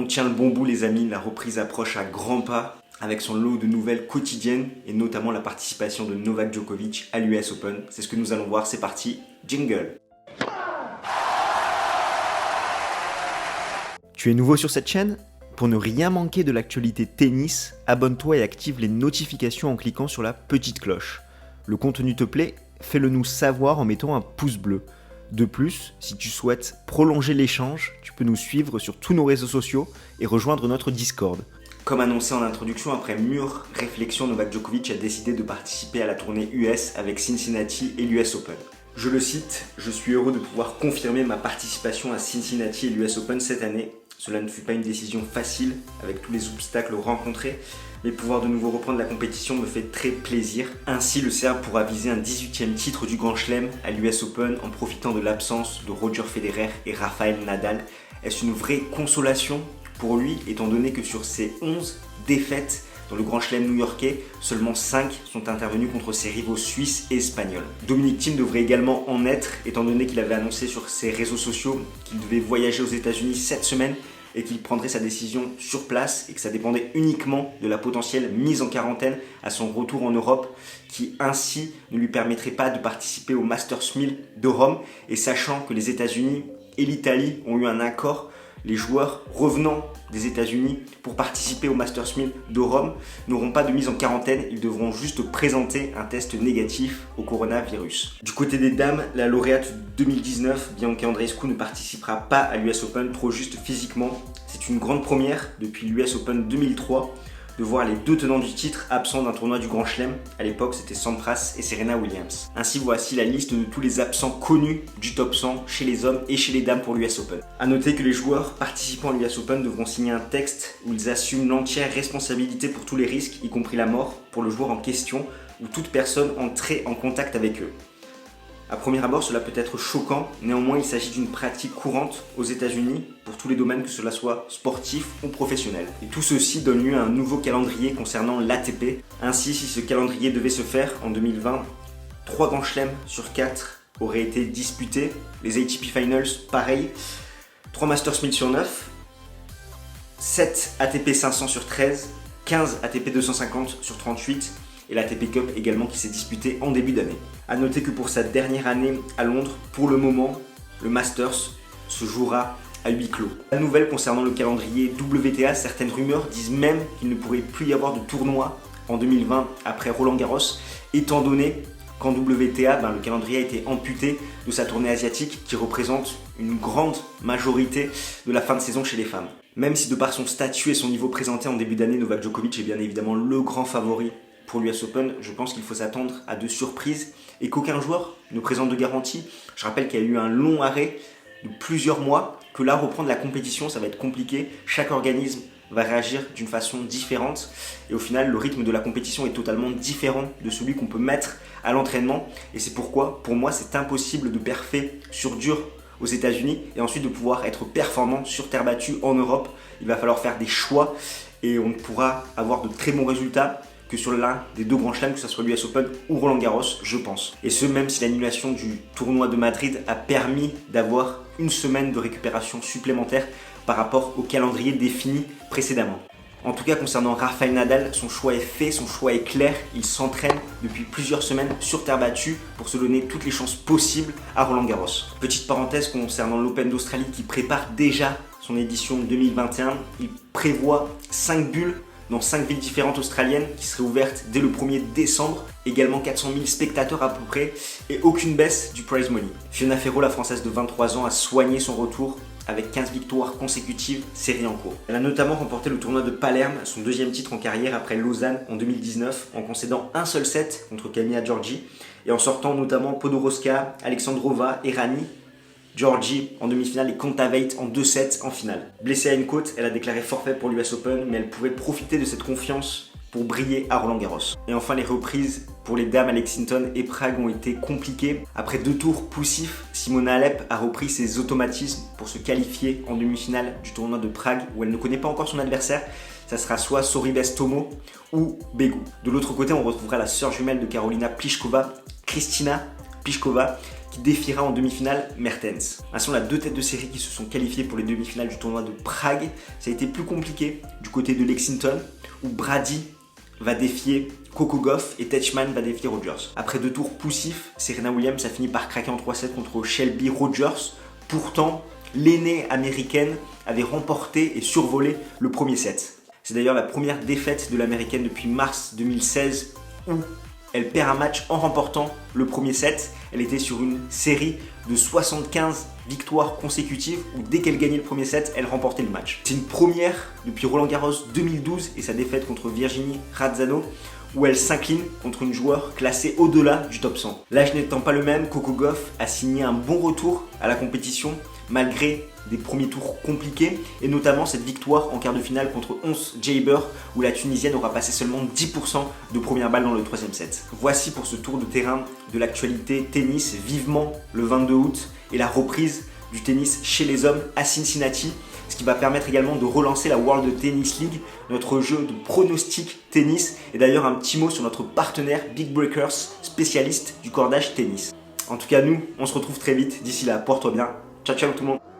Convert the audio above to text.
tient le bon bout les amis, la reprise approche à grands pas avec son lot de nouvelles quotidiennes et notamment la participation de Novak Djokovic à l'US Open. C'est ce que nous allons voir, c'est parti, jingle. Tu es nouveau sur cette chaîne ? Pour ne rien manquer de l'actualité tennis, abonne-toi et active les notifications en cliquant sur la petite cloche. Le contenu te plaît ? Fais-le nous savoir en mettant un pouce bleu. De plus, si tu souhaites prolonger l'échange, tu peux nous suivre sur tous nos réseaux sociaux et rejoindre notre Discord. Comme annoncé en introduction, après mûre réflexion, Novak Djokovic a décidé de participer à la tournée US avec Cincinnati et l'US Open. Je le cite, « Je suis heureux de pouvoir confirmer ma participation à Cincinnati et l'US Open cette année. Cela ne fut pas une décision facile avec tous les obstacles rencontrés, mais pouvoir de nouveau reprendre la compétition me fait très plaisir. Ainsi, le Serbe pourra viser un 18e titre du Grand Chelem à l'US Open en profitant de l'absence de Roger Federer et Rafael Nadal. Est-ce une vraie consolation pour lui, étant donné que sur ses 11 défaites dans le Grand Chelem new-yorkais, seulement 5 sont intervenus contre ses rivaux suisses et espagnols. Dominic Thiem devrait également en être, étant donné qu'il avait annoncé sur ses réseaux sociaux qu'il devait voyager aux États-Unis cette semaine et qu'il prendrait sa décision sur place et que ça dépendait uniquement de la potentielle mise en quarantaine à son retour en Europe, qui ainsi ne lui permettrait pas de participer au Masters 1000 de Rome. Et sachant que les États-Unis et l'Italie ont eu un accord, les joueurs revenant des États-Unis pour participer au Masters 1000 de Rome n'auront pas de mise en quarantaine, ils devront juste présenter un test négatif au coronavirus. Du côté des dames, la lauréate 2019, Bianca Andreescu, ne participera pas à l'US Open, trop juste physiquement. C'est une grande première depuis l'US Open 2003 de voir les deux tenants du titre absents d'un tournoi du Grand Chelem. À l'époque, c'était Sampras et Serena Williams. Ainsi, voici la liste de tous les absents connus du top 100 chez les hommes et chez les dames pour l'US Open. A noter que les joueurs participant à l'US Open devront signer un texte où ils assument l'entière responsabilité pour tous les risques, y compris la mort, pour le joueur en question ou toute personne entrée en contact avec eux. À premier abord, cela peut être choquant, néanmoins il s'agit d'une pratique courante aux États-Unis pour tous les domaines, que cela soit sportif ou professionnel. Et tout ceci donne lieu à un nouveau calendrier concernant l'ATP. Ainsi, si ce calendrier devait se faire en 2020, 3 grands chelems sur 4 auraient été disputés. Les ATP Finals, pareil. 3 Masters 1000 sur 9, 7 ATP 500 sur 13, 15 ATP 250 sur 38, et l'ATP Cup également qui s'est disputé en début d'année. A noter que pour sa dernière année à Londres, pour le moment, le Masters se jouera à huis clos. La nouvelle concernant le calendrier WTA, certaines rumeurs disent même qu'il ne pourrait plus y avoir de tournoi en 2020 après Roland-Garros, étant donné qu'en WTA, le calendrier a été amputé de sa tournée asiatique qui représente une grande majorité de la fin de saison chez les femmes. Même si de par son statut et son niveau présenté en début d'année, Novak Djokovic est bien évidemment le grand favori pour l'US Open, je pense qu'il faut s'attendre à de surprises et qu'aucun joueur ne présente de garantie. Je rappelle qu'il y a eu un long arrêt de plusieurs mois, que là, reprendre la compétition, ça va être compliqué. Chaque organisme va réagir d'une façon différente et au final, le rythme de la compétition est totalement différent de celui qu'on peut mettre à l'entraînement. Et c'est pourquoi, pour moi, c'est impossible de perfer sur dur aux États-Unis et ensuite de pouvoir être performant sur terre battue en Europe. Il va falloir faire des choix et on ne pourra avoir de très bons résultats que sur l'un des deux grands chelems, que ce soit l'US Open ou Roland-Garros, je pense. Et ce, même si l'annulation du tournoi de Madrid a permis d'avoir une semaine de récupération supplémentaire par rapport au calendrier défini précédemment. En tout cas, concernant Rafael Nadal, son choix est fait, son choix est clair. Il s'entraîne depuis plusieurs semaines sur terre battue pour se donner toutes les chances possibles à Roland-Garros. Petite parenthèse concernant l'Open d'Australie qui prépare déjà son édition 2021. Il prévoit 5 bulles dans 5 villes différentes australiennes qui seraient ouvertes dès le 1er décembre. Également 400 000 spectateurs à peu près et aucune baisse du prize money. Fiona Ferro, la française de 23 ans, a soigné son retour avec 15 victoires consécutives, série en cours. Elle a notamment remporté le tournoi de Palerme, son deuxième titre en carrière après Lausanne en 2019, en concédant un seul set contre Camilla Giorgi et en sortant notamment Podoroska, Alexandrova et Rani. Giorgi en demi-finale et Kontaveit en 2-7 en finale. Blessée à une côte, elle a déclaré forfait pour l'US Open, mais elle pourrait profiter de cette confiance pour briller à Roland-Garros. Et enfin, les reprises pour les dames à Lexington et Prague ont été compliquées. Après 2 tours poussifs, Simona Halep a repris ses automatismes pour se qualifier en demi-finale du tournoi de Prague, où elle ne connaît pas encore son adversaire. Ça sera soit Sorribes Tomo ou Begu. De l'autre côté, on retrouvera la sœur jumelle de Karolina Pliskova, Kristina Pliskova, qui défiera en demi-finale Mertens. Ainsi, on a 2 têtes de série qui se sont qualifiées pour les demi-finales du tournoi de Prague. Ça a été plus compliqué du côté de Lexington, où Brady va défier Coco Gauff et Teichmann va défier Rogers. Après 2 tours poussifs, Serena Williams a fini par craquer en 3-7 contre Shelby Rogers. Pourtant, l'aînée américaine avait remporté et survolé le premier set. C'est d'ailleurs la première défaite de l'américaine depuis mars 2016 où elle perd un match en remportant le premier set. Elle était sur une série de 75 victoires consécutives où dès qu'elle gagnait le premier set, elle remportait le match. C'est une première depuis Roland Garros 2012 et sa défaite contre Virginie Razzano où elle s'incline contre une joueur classée au-delà du top 100. L'âge n'étant pas le même, Coco Gauff a signé un bon retour à la compétition malgré des premiers tours compliqués et notamment cette victoire en quart de finale contre Ons Jabeur où la Tunisienne aura passé seulement 10% de première balle dans le 3e set. Voici pour ce tour de terrain de l'actualité tennis, vivement le 22 août et la reprise du tennis chez les hommes à Cincinnati, ce qui va permettre également de relancer la World Tennis League, notre jeu de pronostic tennis et d'ailleurs un petit mot sur notre partenaire Big Breakers, spécialiste du cordage tennis. En tout cas nous, on se retrouve très vite, d'ici là, porte-toi bien, ciao ciao tout le monde.